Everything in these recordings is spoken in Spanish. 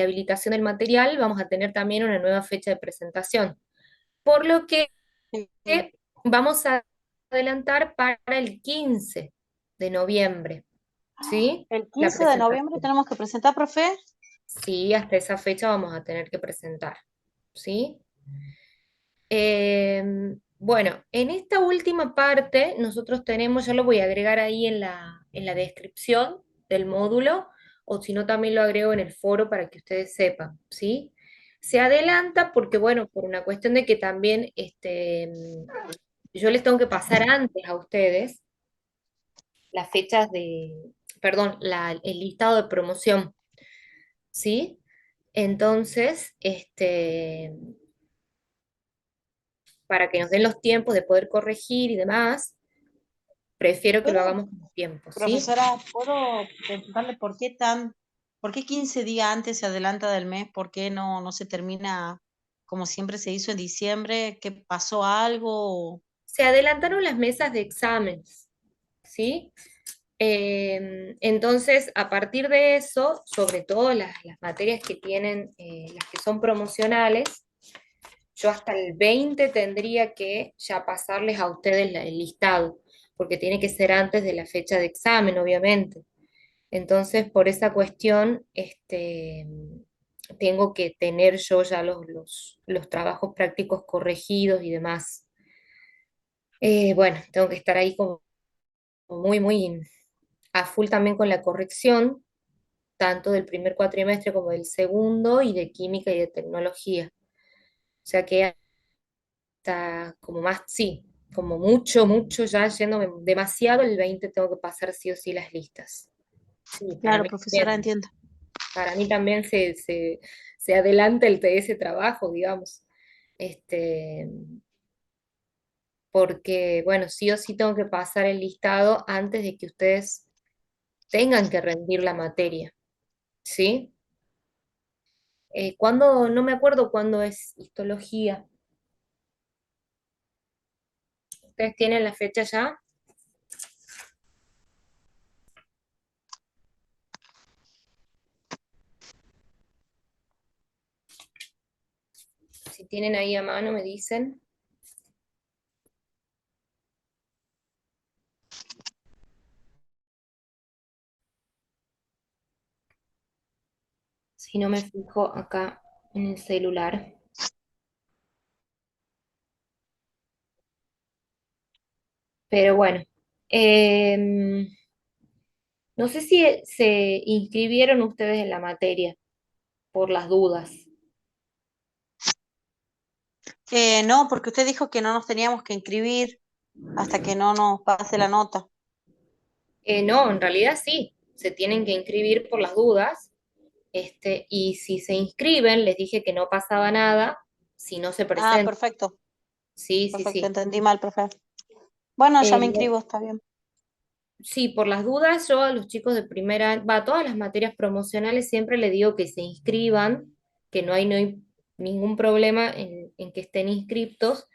de habilitación del material, vamos a tener también una nueva fecha de presentación. Por lo que Eh, vamos a adelantar para el 15 de noviembre, ¿sí? El La 15 de noviembre presentación. tenemos que presentar, profe. Sí, hasta esa fecha vamos a tener que presentar, ¿sí? Bueno, en esta última parte nosotros tenemos, yo lo voy a agregar ahí en la descripción del módulo, o si no también lo agrego en el foro para que ustedes sepan, ¿sí? Se adelanta porque, bueno, por una cuestión de que también yo les tengo que pasar antes a ustedes las fechas perdón, el listado de promoción, ¿sí? Entonces, para que nos den los tiempos de poder corregir y demás, prefiero que lo ¿Puedo, hagamos con tiempo, ¿sí? profesora, puedo preguntarle por qué 15 días antes se adelanta del mes? ¿Por qué no se termina como siempre se hizo en diciembre? ¿Qué pasó algo? Se adelantaron las mesas de exámenes, ¿sí? Entonces, a partir de eso, sobre todo las materias que tienen, las que son promocionales, yo hasta el 20 tendría que ya pasarles a ustedes el listado, porque tiene que ser antes de la fecha de examen, obviamente. Entonces, por esa cuestión, tengo que tener yo ya los trabajos prácticos corregidos y demás. Bueno, tengo que estar ahí como muy a full también con la corrección, tanto del primer cuatrimestre como del segundo, y de química y de tecnología. O sea que hasta como más, sí, como mucho, ya yéndome demasiado, el 20 tengo que pasar sí o sí las listas. Sí, Claro, profesora, entiendo. para mí también se adelanta ese trabajo, digamos. Este, porque, bueno, sí o sí tengo que pasar el listado antes de que ustedes tengan que rendir la materia, ¿sí? No me acuerdo cuándo es histología. ¿Ustedes tienen la fecha ya? Si tienen ahí a mano, me dicen. Si no me fijo acá en el celular. Pero bueno, em, no sé si se inscribieron ustedes en la materia, por las dudas. No, porque usted dijo que no nos teníamos que inscribir hasta que no nos pase la nota. No, en realidad sí, se tienen que inscribir por las dudas. Y si se inscriben, les dije que no pasaba nada si no se Ah, presentan. perfecto, Sí, sí, perfecto, sí. entendí mal, profe. Bueno, ya me Eh, inscribo, está bien. sí, por las dudas, yo a los chicos de primera, va, a todas las materias promocionales siempre les digo que se inscriban, que no hay ningún problema en que estén inscriptos,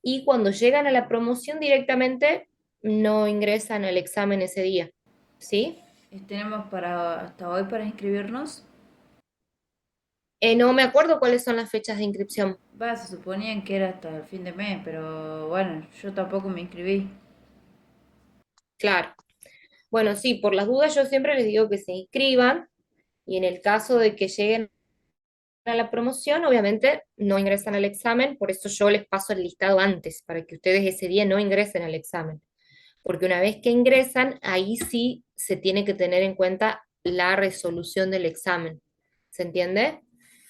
y cuando llegan a la promoción directamente no ingresan al examen ese día, ¿sí? Tenemos para hasta hoy para inscribirnos. No me acuerdo cuáles son las fechas de inscripción. Va, se suponían que era hasta el fin de mes, pero bueno, yo tampoco me inscribí. Claro. Bueno, sí, por las dudas yo siempre les digo que se inscriban y en el caso de que lleguen a la promoción, obviamente no ingresan al examen, por eso yo les paso el listado antes, para que ustedes ese día no ingresen al examen. Porque una vez que ingresan, ahí sí se tiene que tener en cuenta la resolución del examen. ¿Se entiende?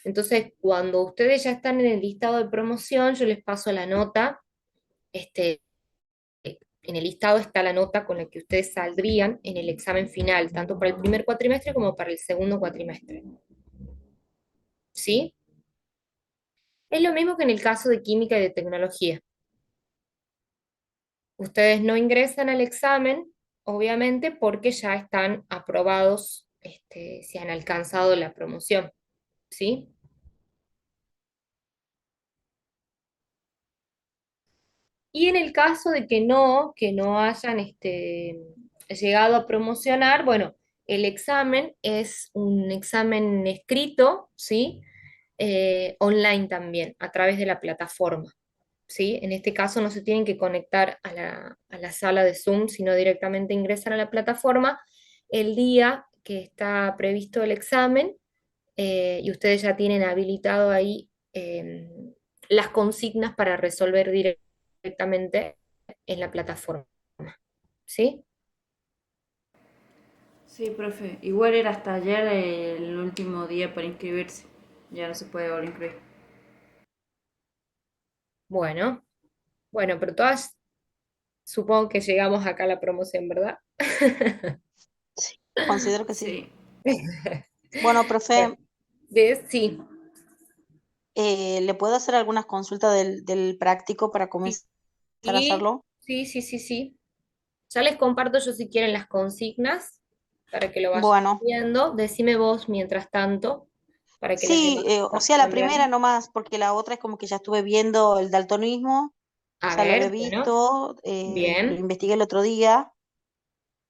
Entonces, cuando ustedes ya están en el listado de promoción, yo les paso la nota, este, en el listado está la nota con la que ustedes saldrían en el examen final, tanto para el primer cuatrimestre como para el segundo cuatrimestre. ¿Sí? Es lo mismo que en el caso de química y de tecnología. Ustedes no ingresan al examen, obviamente, porque ya están aprobados, si han alcanzado la promoción. ¿Sí? Y en el caso de que no hayan llegado a promocionar, bueno, el examen es un examen escrito, ¿sí? Online también, a través de la plataforma, ¿sí? En este caso no se tienen que conectar a la sala de Zoom, sino directamente ingresan a la plataforma el día que está previsto el examen, y ustedes ya tienen habilitado ahí las consignas para resolver directamente en la plataforma, ¿sí? Sí, profe. Igual era hasta ayer el último día para inscribirse. Ya no se puede volver a inscribir. Bueno, bueno, pero todas supongo que llegamos acá a la promoción, ¿verdad? Sí, considero que sí. Sí. Bueno, Bueno, profe, sí, ¿le puedo hacer algunas consultas del práctico para sí, comenzar a sí, hacerlo? sí. Ya les comparto yo si quieren las consignas para que lo vayan Bueno, viendo. Decime vos mientras tanto, para que las sí, demás o personas sea, la puedan primera ver. nomás, porque la otra es como que ya estuve viendo el daltonismo, A ya lo había ver, bueno, visto, lo bien, investigué el otro día.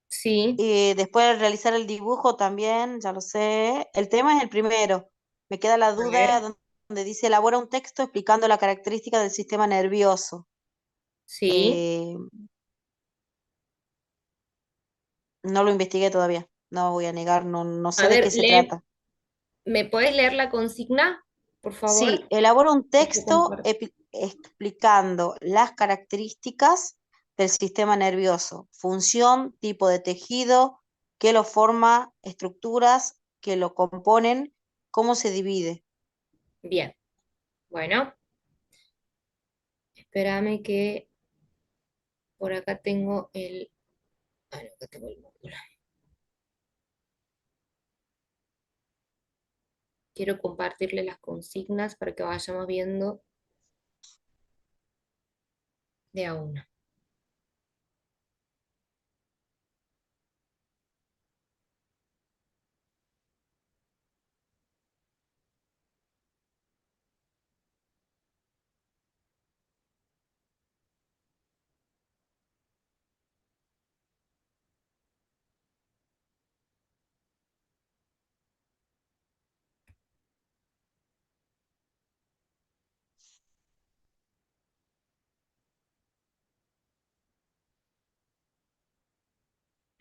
sí, Después de realizar el dibujo también, ya lo sé. El tema es el primero. Me queda la a duda ver, donde dice elabora un texto explicando la característica del sistema nervioso. sí. Eh, no lo investigué todavía, no voy a negar, no A sé de qué ver, se trata. ¿me podés leer la consigna, por favor? Sí, elabora un Yo texto comparto. explicando las características del sistema nervioso, función, tipo de tejido, qué lo forma, estructuras que lo componen, cómo se divide. Bien, bueno, espérame que por acá tengo el... Ah, no, acá tengo el módulo. Quiero compartirle las consignas para que vayamos viendo de a una.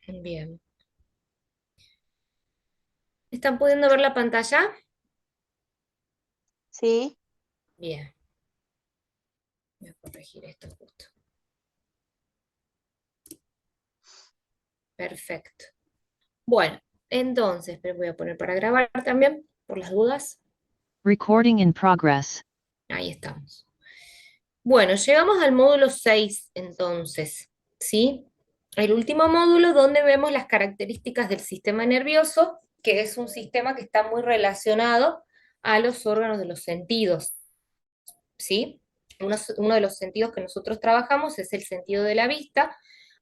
Bien. ¿Están pudiendo ver la pantalla? ¿Sí? Bien, voy a corregir esto justo. Perfecto. Bueno, entonces, pero voy a poner para grabar también, por las dudas. Recording in progress. Ahí estamos. Bueno, llegamos al módulo 6, entonces, ¿sí? El último módulo donde vemos las características del sistema nervioso, que es un sistema que está muy relacionado a los órganos de los sentidos, ¿sí? Uno de los sentidos que nosotros trabajamos es el sentido de la vista,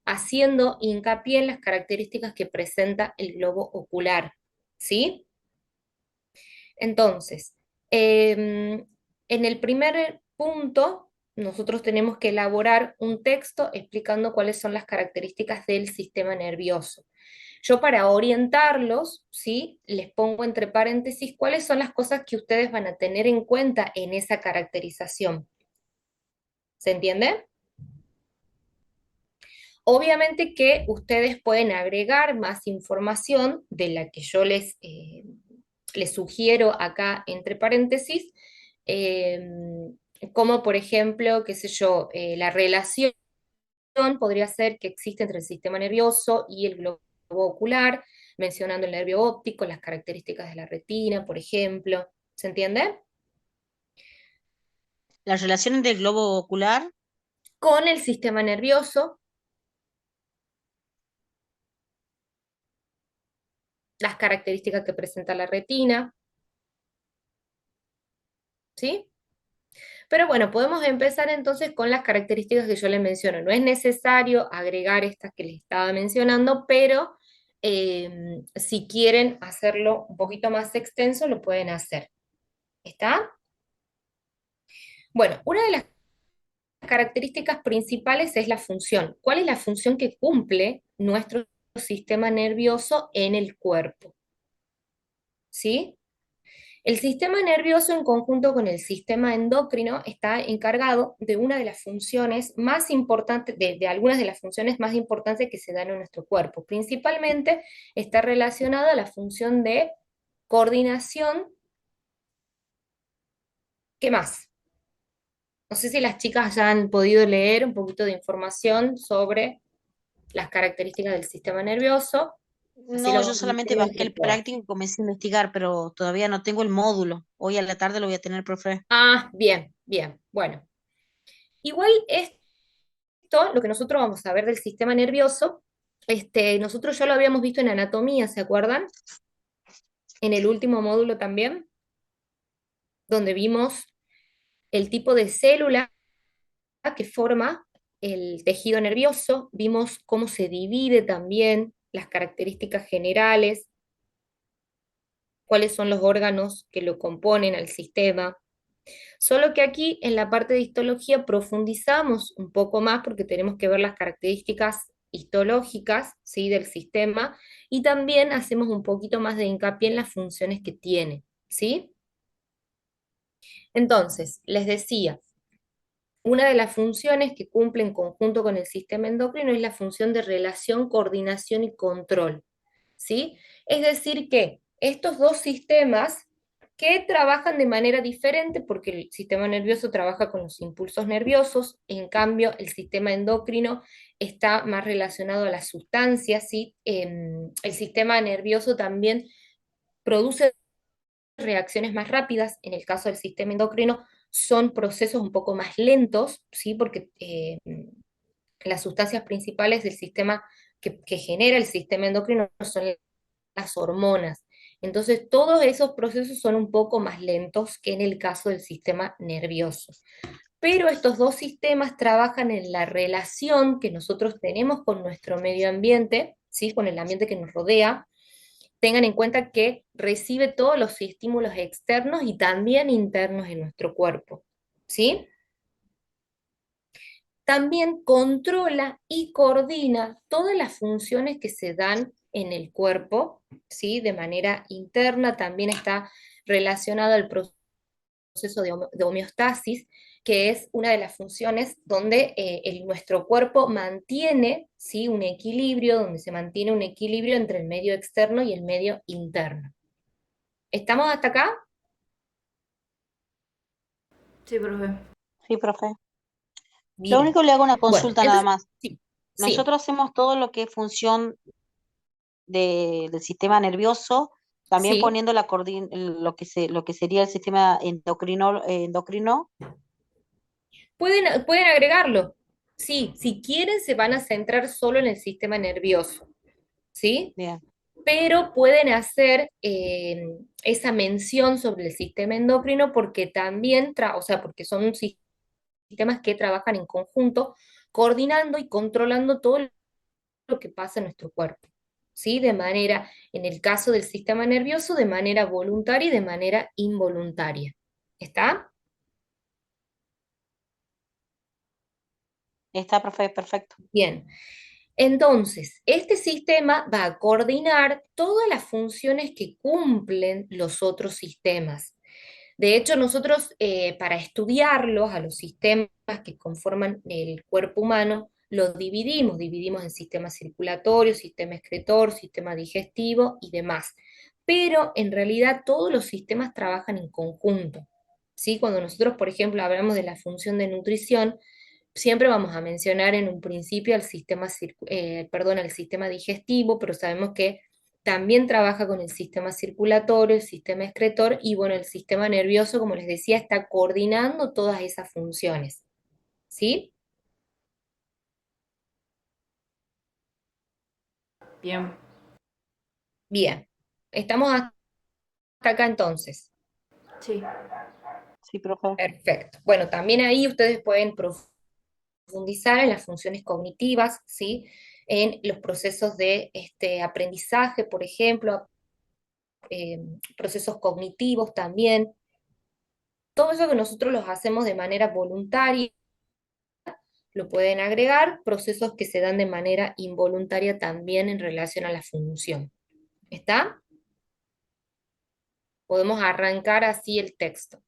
haciendo hincapié en las características que presenta el globo ocular, ¿sí? Entonces, en el primer punto, nosotros tenemos que elaborar un texto explicando cuáles son las características del sistema nervioso. Yo para orientarlos, ¿sí? Les pongo entre paréntesis cuáles son las cosas que ustedes van a tener en cuenta en esa caracterización. ¿Se entiende? Obviamente que ustedes pueden agregar más información de la que yo les sugiero acá entre paréntesis, eh, como por ejemplo, qué sé yo, la relación podría ser que existe entre el sistema nervioso y el globo ocular, mencionando el nervio óptico, las características de la retina, por ejemplo. ¿Se entiende? La relación del globo ocular, Con el sistema nervioso, las características que presenta la retina, ¿sí? Pero bueno, podemos empezar entonces con las características que yo les menciono. No es necesario agregar estas que les estaba mencionando, pero si quieren hacerlo un poquito más extenso, lo pueden hacer. ¿Está? Bueno, una de las características principales es la función. ¿Cuál es la función que cumple nuestro sistema nervioso en el cuerpo, ¿sí? El sistema nervioso en conjunto con el sistema endocrino está encargado de una de las funciones más importantes, de algunas de las funciones más importantes que se dan en nuestro cuerpo. Principalmente está relacionada a la función de coordinación. ¿Qué más? No sé si las chicas ya han podido leer un poquito de información sobre las características del sistema nervioso, así No, lo yo vamos a solamente escribir bajé entre el todas. práctico y comencé a investigar, pero todavía no tengo el módulo. Hoy a la tarde lo voy a tener, profe. Ah, bien, bien. Bueno, igual esto, lo que nosotros vamos a ver del sistema nervioso, nosotros ya lo habíamos visto en anatomía, ¿se acuerdan? En el último módulo también, donde vimos el tipo de célula que forma el tejido nervioso, vimos cómo se divide también, las características generales, cuáles son los órganos que lo componen al sistema. Solo que aquí en la parte de histología profundizamos un poco más porque tenemos que ver las características histológicas, ¿sí?, del sistema, y también hacemos un poquito más de hincapié en las funciones que tiene, ¿sí? Entonces, les decía, una de las funciones que cumple en conjunto con el sistema endocrino es la función de relación, coordinación y control, ¿sí? Es decir, que estos dos sistemas que trabajan de manera diferente, porque el sistema nervioso trabaja con los impulsos nerviosos, en cambio el sistema endocrino está más relacionado a las sustancias, ¿sí? El sistema nervioso también produce reacciones más rápidas, en el caso del sistema endocrino son procesos un poco más lentos, ¿sí? Porque las sustancias principales del sistema que genera el sistema endocrino son las hormonas. Entonces, todos esos procesos son un poco más lentos que en el caso del sistema nervioso. Pero estos dos sistemas trabajan en la relación que nosotros tenemos con nuestro medio ambiente, ¿sí?, con el ambiente que nos rodea. Tengan en cuenta que recibe todos los estímulos externos y también internos en nuestro cuerpo, ¿sí? También controla y coordina todas las funciones que se dan en el cuerpo, ¿sí? De manera interna, también está relacionado al proceso de homeostasis, que es una de las funciones donde nuestro cuerpo mantiene, ¿sí?, un equilibrio, donde se mantiene un equilibrio entre el medio externo y el medio interno. ¿Estamos hasta acá? Sí, profe. Sí, profe. Lo Bien. único le hago una Bueno, consulta nada entonces, más. sí, sí, Nosotros hacemos todo lo que es función del sistema nervioso, también sí. poniendo lo que sería el sistema endocrino. Pueden agregarlo. Sí, si quieren se van a centrar solo en el sistema nervioso, ¿sí? Bien, Pero pueden hacer esa mención sobre el sistema endocrino porque también, o sea, porque son sistemas que trabajan en conjunto, coordinando y controlando todo lo que pasa en nuestro cuerpo, ¿sí? De manera, en el caso del sistema nervioso, de manera voluntaria y de manera involuntaria. ¿Está? está, profe, perfecto. Bien. Entonces, este sistema va a coordinar todas las funciones que cumplen los otros sistemas. De hecho, nosotros para estudiarlos a los sistemas que conforman el cuerpo humano, los dividimos en sistema circulatorio, sistema excretor, sistema digestivo y demás. Pero en realidad todos los sistemas trabajan en conjunto, ¿sí? Cuando nosotros, por ejemplo, hablamos de la función de nutrición, siempre vamos a mencionar en un principio al sistema digestivo, pero sabemos que también trabaja con el sistema circulatorio, el sistema excretor y bueno, el sistema nervioso, como les decía, está coordinando todas esas funciones. ¿Sí? Bien. Bien. Estamos hasta acá entonces. Sí. Sí, profe. Perfecto. Bueno, también ahí ustedes pueden profundizar en las funciones cognitivas, ¿sí? En los procesos de aprendizaje, por ejemplo, eh, procesos cognitivos también. Todo eso que nosotros los hacemos de manera voluntaria, lo pueden agregar, procesos que se dan de manera involuntaria también en relación a la función. ¿Está? Podemos arrancar así el texto.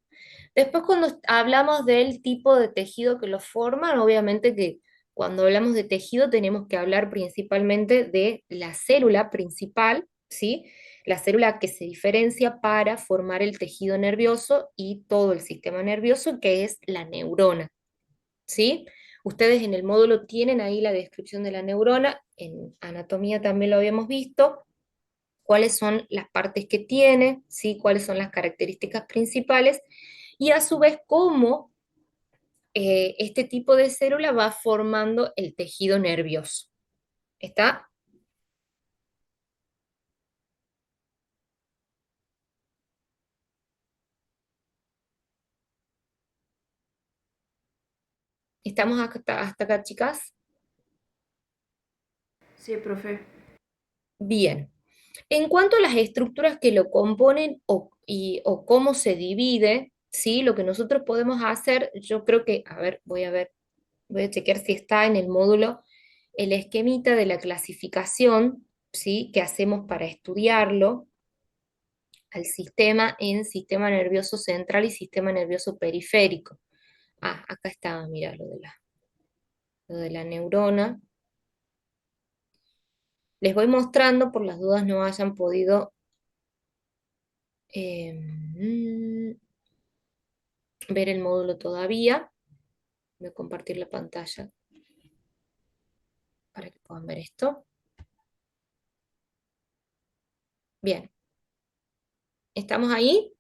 Después, cuando hablamos del tipo de tejido que lo forman, obviamente que cuando hablamos de tejido tenemos que hablar principalmente de la célula principal, ¿sí? La célula que se diferencia para formar el tejido nervioso y todo el sistema nervioso, que es la neurona, ¿sí? Ustedes en el módulo tienen ahí la descripción de la neurona, en anatomía también lo habíamos visto, cuáles son las partes que tiene, ¿sí? Cuáles son las características principales, y a su vez cómo este tipo de célula va formando el tejido nervioso. ¿Está? ¿Estamos hasta acá, chicas? Sí, profe. Bien. En cuanto a las estructuras que lo componen o cómo se divide, ¿sí? Lo que nosotros podemos hacer, yo creo que, a ver, voy a chequear si está en el módulo el esquemita de la clasificación, ¿sí? Que hacemos para estudiarlo al sistema en sistema nervioso central y sistema nervioso periférico. Ah, acá está, mira, lo de la neurona. Les voy mostrando por las dudas no hayan podido ver el módulo todavía. Voy a compartir la pantalla para que puedan ver esto. Bien, ¿estamos ahí?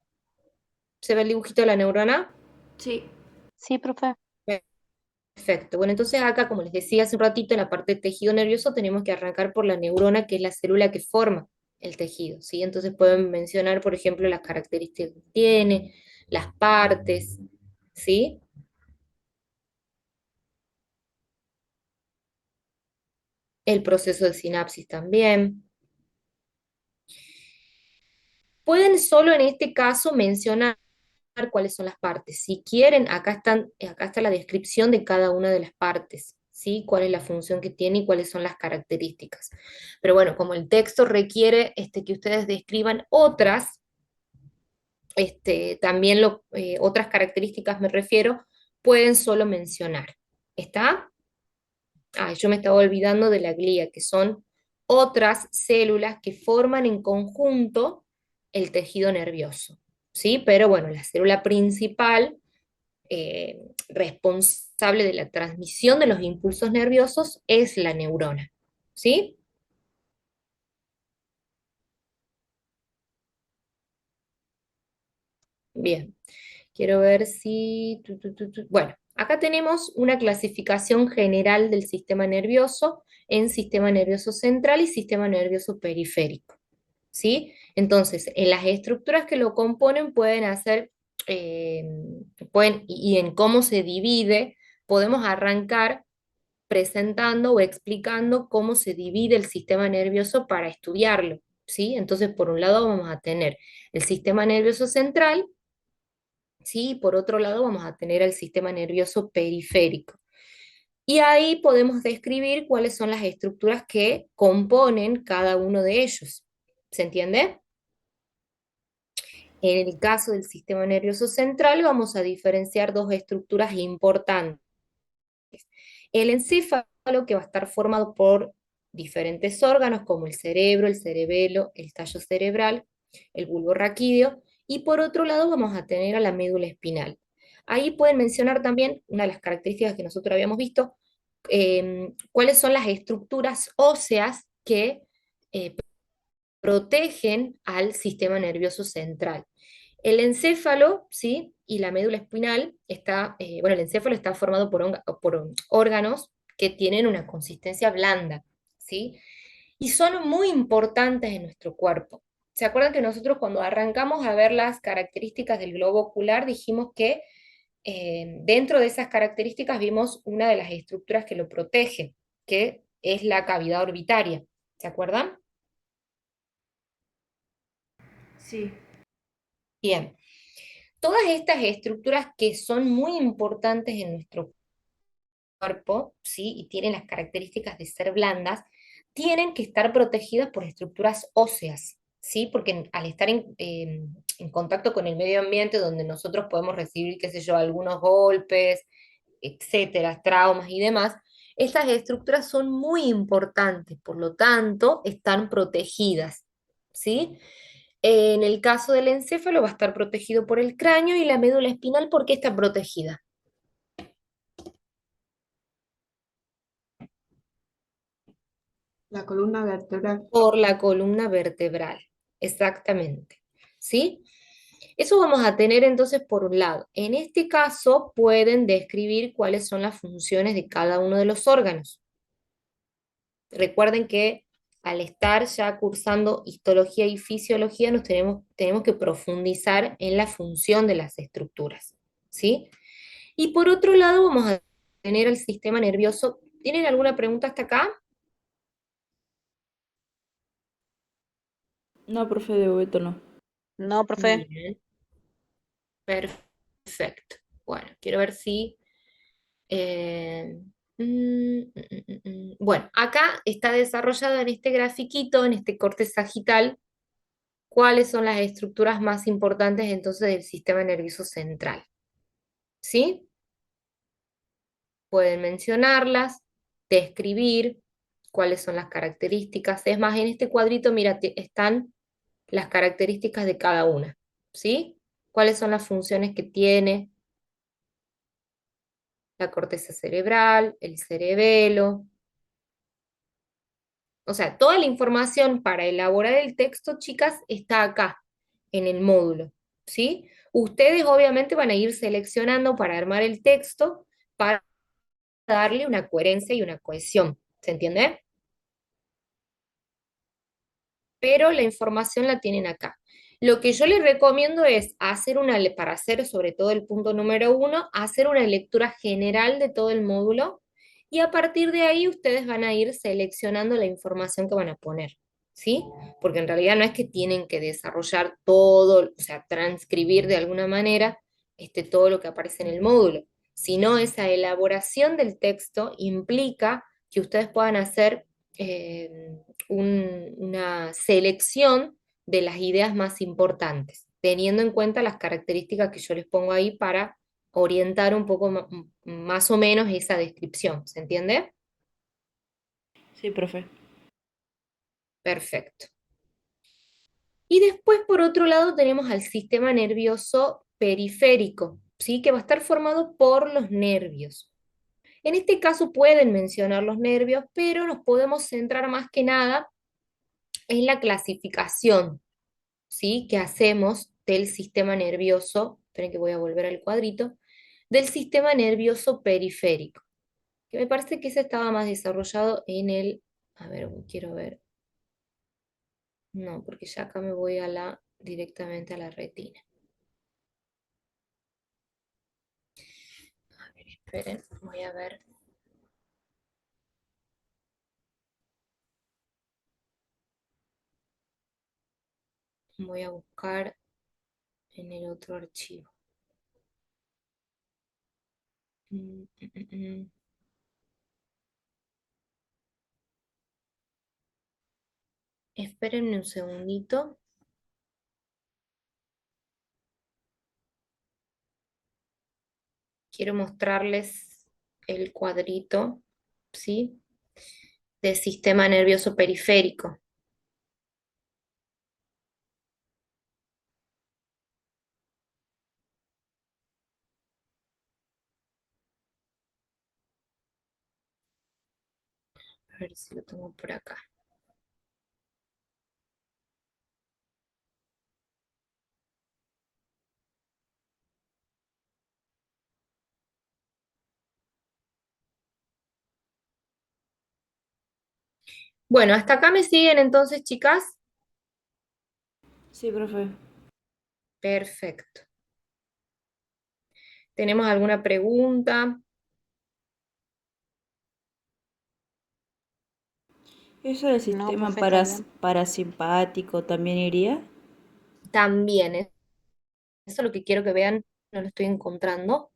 ¿Se ve el dibujito de la neurona? Sí. Sí, profe. Perfecto. Bueno, entonces acá, como les decía hace un ratito, en la parte de tejido nervioso tenemos que arrancar por la neurona, que es la célula que forma el tejido, ¿sí? Entonces pueden mencionar, por ejemplo, las características que tiene, las partes, ¿sí? El proceso de sinapsis también. Pueden solo en este caso mencionar cuáles son las partes. Si quieren, acá está la descripción de cada una de las partes, ¿sí? Cuál es la función que tiene y cuáles son las características. Pero bueno, como el texto requiere que ustedes describan otras, también otras características me refiero, pueden solo mencionar. ¿Está? Ah, yo me estaba olvidando de la glía, que son otras células que forman en conjunto el tejido nervioso, ¿sí? Pero bueno, la célula principal responsable de la transmisión de los impulsos nerviosos es la neurona, ¿sí? Bien, quiero ver si... Bueno, acá tenemos una clasificación general del sistema nervioso en sistema nervioso central y sistema nervioso periférico, ¿sí? Entonces, en las estructuras que lo componen pueden hacer, eh, y en cómo se divide, podemos arrancar presentando o explicando cómo se divide el sistema nervioso para estudiarlo, ¿sí? Entonces, por un lado vamos a tener el sistema nervioso central, ¿sí? Y por otro lado vamos a tener el sistema nervioso periférico. Y ahí podemos describir cuáles son las estructuras que componen cada uno de ellos. ¿Se entiende? En el caso del sistema nervioso central vamos a diferenciar dos estructuras importantes. El encéfalo, que va a estar formado por diferentes órganos como el cerebro, el cerebelo, el tallo cerebral, el bulbo raquídeo, y por otro lado vamos a tener a la médula espinal. Ahí pueden mencionar también una de las características que nosotros habíamos visto, cuáles son las estructuras óseas que eh, protegen al sistema nervioso central. El encéfalo, ¿sí? Y la médula espinal bueno, el encéfalo está formado por órganos que tienen una consistencia blanda, ¿sí? Y son muy importantes en nuestro cuerpo. ¿Se acuerdan que nosotros cuando arrancamos a ver las características del globo ocular dijimos que dentro de esas características vimos una de las estructuras que lo protege, que es la cavidad orbitaria? ¿Se acuerdan? Sí. Bien. Todas estas estructuras que son muy importantes en nuestro cuerpo, ¿sí? Y tienen las características de ser blandas, tienen que estar protegidas por estructuras óseas, ¿sí? Porque al estar en contacto con el medio ambiente, donde nosotros podemos recibir, qué sé yo, algunos golpes, etcétera, traumas y demás, estas estructuras son muy importantes, por lo tanto, están protegidas, ¿sí? En el caso del encéfalo va a estar protegido por el cráneo y la médula espinal, ¿por qué está protegida? La columna vertebral. Por la columna vertebral, exactamente, ¿sí? Eso vamos a tener entonces por un lado. En este caso pueden describir cuáles son las funciones de cada uno de los órganos. Recuerden que al estar ya cursando histología y fisiología nos tenemos que profundizar en la función de las estructuras, ¿sí? Y por otro lado vamos a tener el sistema nervioso. ¿Tienen alguna pregunta hasta acá? No, profe, de momento no. No, profe. Bien, perfecto. Bueno, quiero ver si... eh, Bueno, acá está desarrollado en este grafiquito, en este corte sagital, cuáles son las estructuras más importantes entonces del sistema nervioso central. ¿Sí? Pueden mencionarlas, describir cuáles son las características. Es más, en este cuadrito, mira, están las características de cada una. ¿Sí? ¿Cuáles son las funciones que tiene la corteza cerebral, el cerebelo? O sea, toda la información para elaborar el texto, chicas, está acá, en el módulo, ¿sí? Ustedes obviamente van a ir seleccionando para armar el texto, para darle una coherencia y una cohesión, ¿se entiende? Pero la información la tienen acá. Lo que yo les recomiendo es hacer para hacer sobre todo el punto número 1, hacer una lectura general de todo el módulo y a partir de ahí ustedes van a ir seleccionando la información que van a poner, ¿sí? Porque en realidad no es que tienen que desarrollar todo, o sea, transcribir de alguna manera todo lo que aparece en el módulo, sino esa elaboración del texto implica que ustedes puedan hacer una selección de las ideas más importantes, teniendo en cuenta las características que yo les pongo ahí para orientar un poco más o menos esa descripción. ¿Se entiende? Sí, profe. Perfecto. Y después, por otro lado, tenemos al sistema nervioso periférico, ¿sí? Que va a estar formado por los nervios. En este caso pueden mencionar los nervios, pero nos podemos centrar más que nada en la clasificación, ¿sí? Que hacemos del sistema nervioso, esperen que voy a volver al cuadrito, del sistema nervioso periférico, que me parece que ese estaba más desarrollado en el, a ver, quiero ver, no, porque ya acá me voy directamente a la retina. A ver, esperen, voy a ver. Voy a buscar en el otro archivo. Mm, mm, mm, mm. Espérenme un segundito. Quiero mostrarles el cuadrito, ¿sí? Del sistema nervioso periférico. A ver si lo tengo por acá. Bueno, hasta acá me siguen entonces, chicas. Sí, profe. Perfecto. ¿Tenemos alguna pregunta? ¿Eso del No, sistema profe, está bien. parasimpático también iría? También, eso es lo que quiero que vean, no lo estoy encontrando.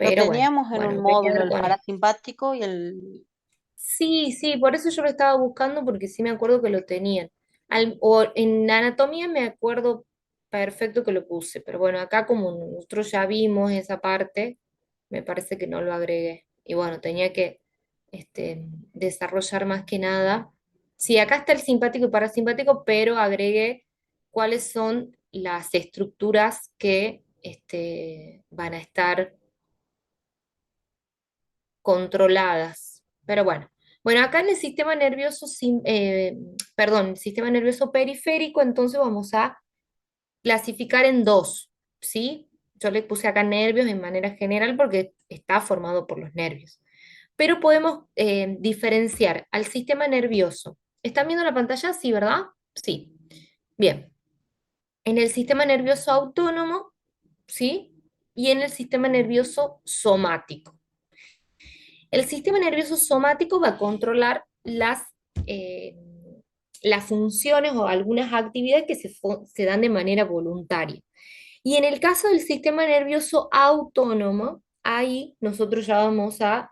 Lo Pero bueno, teníamos en un bueno, venía a módulo, ver el con esto. parasimpático y el... Sí, sí, por eso yo lo estaba buscando porque sí me acuerdo que lo tenían. O en anatomía me acuerdo perfecto que lo puse, pero bueno, acá como nosotros ya vimos esa parte, me parece que no lo agregué. Y bueno, tenía que desarrollar más que nada. Sí, acá está el simpático y parasimpático, pero agregué cuáles son las estructuras que van a estar controladas. Pero bueno, bueno, acá en el sistema nervioso, perdón, el sistema nervioso periférico, entonces vamos a clasificar en dos, ¿sí? Yo le puse acá nervios en manera general porque está formado por los nervios. Pero podemos diferenciar al sistema nervioso. ¿Están viendo la pantalla? Sí, ¿verdad? Sí. Bien. En el sistema nervioso autónomo, ¿sí? Y en el sistema nervioso somático. El sistema nervioso somático va a controlar eh, las funciones o algunas actividades que se dan de manera voluntaria. Y en el caso del sistema nervioso autónomo, ahí nosotros ya vamos a,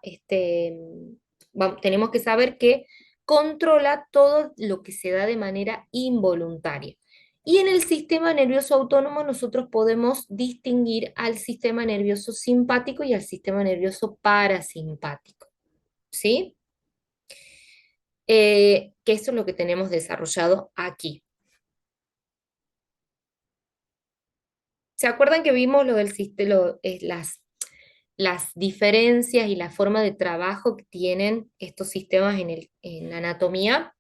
tenemos que saber que controla todo lo que se da de manera involuntaria. Y en el sistema nervioso autónomo nosotros podemos distinguir al sistema nervioso simpático y al sistema nervioso parasimpático. ¿Sí? Que eso es lo que tenemos desarrollado aquí. ¿Se acuerdan que vimos lo del sistema, las diferencias y la forma de trabajo que tienen estos sistemas en anatomía?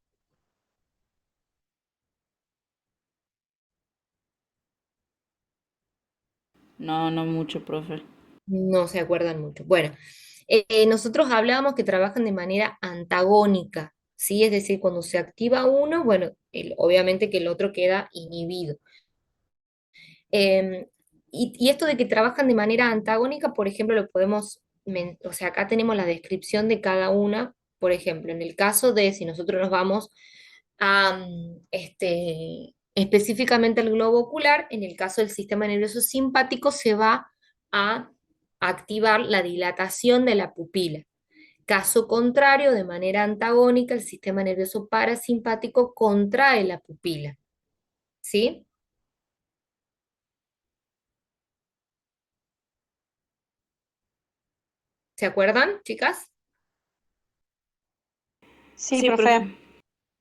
No, no mucho, profe. No se acuerdan mucho. Bueno, nosotros hablábamos que trabajan de manera antagónica, ¿sí? Es decir, cuando se activa uno, bueno, obviamente que el otro queda inhibido. Eh, y esto de que trabajan de manera antagónica, por ejemplo, lo podemos, o sea, acá tenemos la descripción de cada una. Por ejemplo, en el caso de si nosotros nos vamos a, específicamente al globo ocular, en el caso del sistema nervioso simpático se va a activar la dilatación de la pupila. Caso contrario, de manera antagónica, el sistema nervioso parasimpático contrae la pupila. ¿Sí? ¿Se acuerdan, chicas? Sí, Sí, profe. profe.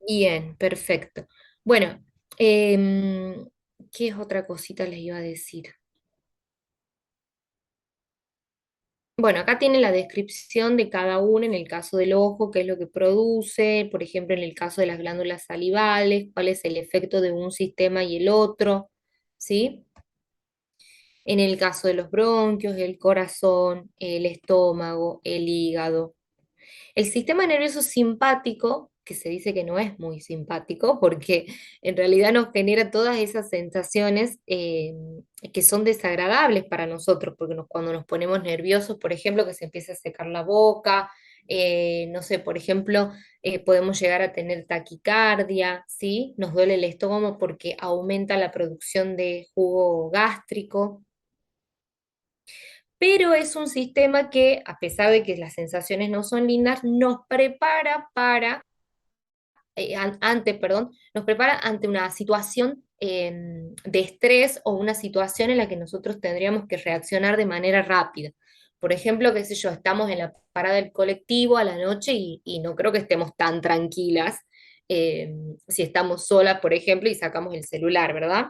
Bien, perfecto. Bueno, em, ¿qué es otra cosita les iba a decir? Bueno, acá tiene la descripción de cada uno en el caso del ojo, qué es lo que produce, por ejemplo, en el caso de las glándulas salivales, cuál es el efecto de un sistema y el otro, ¿sí? En el caso de los bronquios, el corazón, el estómago, el hígado. El sistema nervioso simpático, que se dice que no es muy simpático, porque en realidad nos genera todas esas sensaciones que son desagradables para nosotros, porque cuando nos ponemos nerviosos, por ejemplo, que se empieza a secar la boca, no sé, por ejemplo, podemos llegar a tener taquicardia, ¿sí? Nos duele el estómago porque aumenta la producción de jugo gástrico, pero es un sistema que, a pesar de que las sensaciones no son lindas, nos prepara para, perdón, nos prepara ante una situación de estrés o una situación en la que nosotros tendríamos que reaccionar de manera rápida. Por ejemplo, qué sé yo, estamos en la parada del colectivo a la noche y no creo que estemos tan tranquilas si estamos solas, por ejemplo, y sacamos el celular, ¿verdad?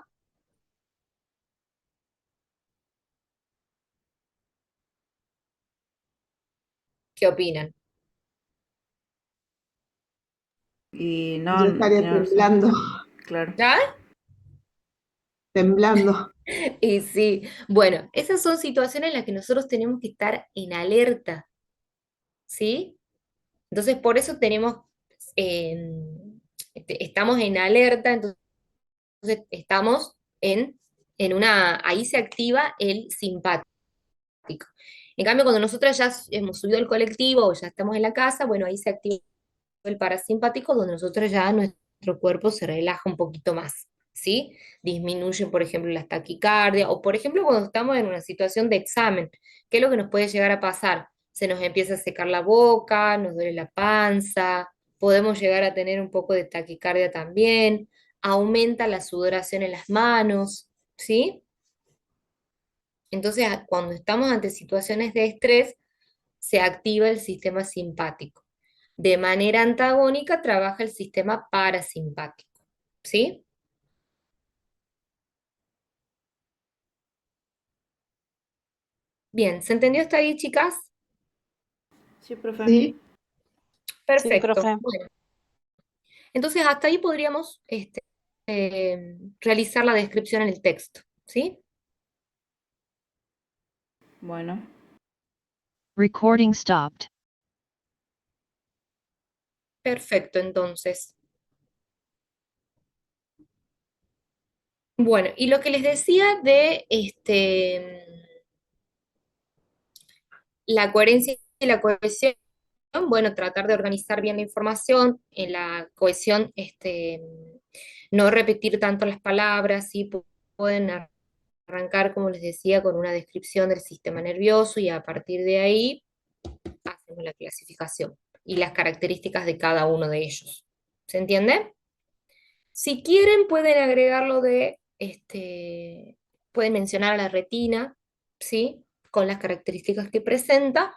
¿Qué opinan? Y no, Yo estaría tiene razón. temblando, Claro. ¿Ya? temblando. Y sí, bueno, esas son situaciones en las que nosotros tenemos que estar en alerta, ¿sí? Entonces, por eso eh, estamos en alerta, entonces estamos ahí se activa el simpático. En cambio, cuando nosotros ya hemos subido el colectivo o ya estamos en la casa, bueno, ahí se activa el parasimpático, donde nosotros ya nuestro cuerpo se relaja un poquito más, ¿sí? Disminuyen, por ejemplo, la taquicardia, o por ejemplo, cuando estamos en una situación de examen, ¿qué es lo que nos puede llegar a pasar? Se nos empieza a secar la boca, nos duele la panza, podemos llegar a tener un poco de taquicardia también, aumenta la sudoración en las manos, ¿sí? Entonces, cuando estamos ante situaciones de estrés, se activa el sistema simpático. De manera antagónica trabaja el sistema parasimpático, ¿sí? Bien, ¿se entendió hasta ahí, chicas? Sí, profe. Sí, Sí, Perfecto. profe. Bueno, entonces hasta ahí podríamos realizar la descripción en el texto, ¿sí? Bueno, Recording stopped. Perfecto, entonces. Bueno, y lo que les decía de la coherencia y la cohesión, bueno, tratar de organizar bien la información, en la cohesión, no repetir tanto las palabras, ¿sí? Pueden arrancar, como les decía, con una descripción del sistema nervioso y a partir de ahí hacemos la clasificación y las características de cada uno de ellos. ¿Se entiende? Si quieren, pueden agregarlo pueden mencionar a la retina, ¿sí? Con las características que presenta,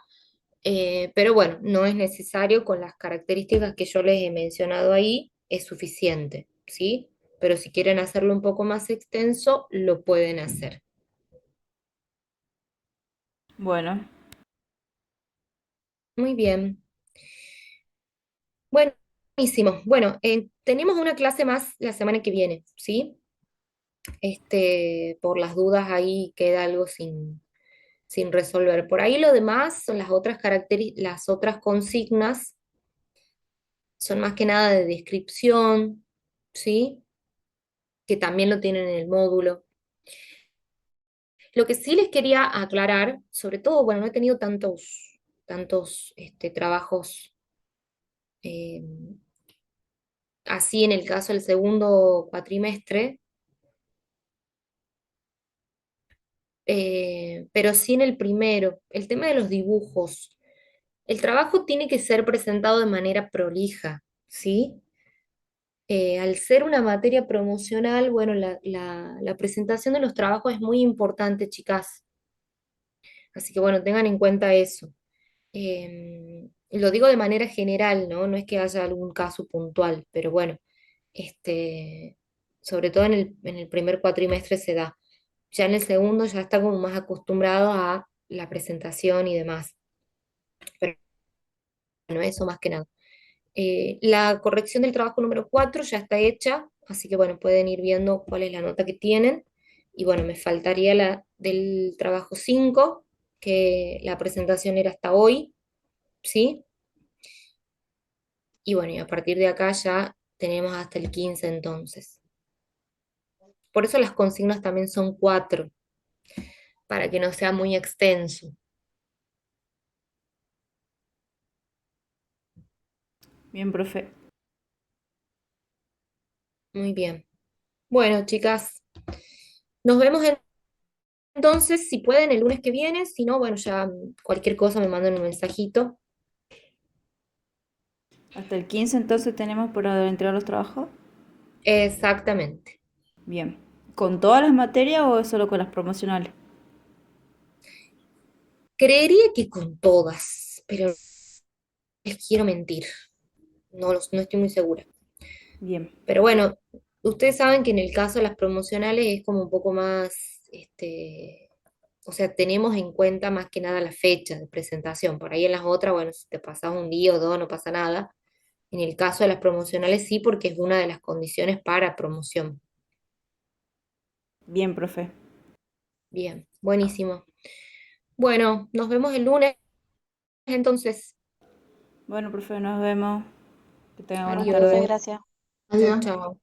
pero bueno, no es necesario con las características que yo les he mencionado ahí, es suficiente, ¿sí? Pero si quieren hacerlo un poco más extenso, lo pueden hacer. bueno. Muy bien. Buenísimo. Bueno, tenemos una clase más la semana que viene, ¿sí? Por las dudas ahí queda algo sin resolver. Por ahí lo demás son las otras las otras consignas, son más que nada de descripción, ¿sí? Que también lo tienen en el módulo. Lo que sí les quería aclarar, sobre todo, bueno, no he tenido tantos trabajos eh, así en el caso del segundo cuatrimestre, pero sí en el primero, el tema de los dibujos. El trabajo tiene que ser presentado de manera prolija, ¿sí? Al ser una materia promocional, bueno, la presentación de los trabajos es muy importante, chicas. Así que bueno, tengan en cuenta eso. Lo digo de manera general, ¿no? No es que haya algún caso puntual, pero bueno, este, sobre todo en el primer cuatrimestre se da. Ya en el segundo ya está como más acostumbrado a la presentación y demás. Pero bueno, eso más que nada. La corrección del trabajo número 4 ya está hecha, así que bueno, pueden ir viendo cuál es la nota que tienen. Y bueno, me faltaría la del trabajo 5 que la presentación era hasta hoy, ¿sí? Y bueno, y a partir de acá ya tenemos hasta el 15 entonces. Por eso las consignas también son 4 para que no sea muy extenso. Bien, profe. Muy bien. Bueno, chicas, nos vemos entonces, si pueden, el lunes que viene. Si no, bueno, ya cualquier cosa me mandan un mensajito. Hasta el 15 entonces tenemos para entregar los trabajos. Exactamente. Bien. ¿Con todas las materias o solo con las promocionales? Creería que con todas, pero les quiero mentir. No estoy muy segura. Bien. Pero bueno, ustedes saben que en el caso de las promocionales es como un poco más, o sea, tenemos en cuenta más que nada la fecha de presentación. Por ahí en las otras, bueno, si te pasas un día o dos no pasa nada. En el caso de las promocionales sí, porque es una de las condiciones para promoción. Bien, profe. Bien, buenísimo. Bueno, nos vemos el lunes entonces. Bueno, profe, nos vemos. Que tenga buenas Bueno, profe, Adiós. tardes. gracias. Chau, adiós. chau.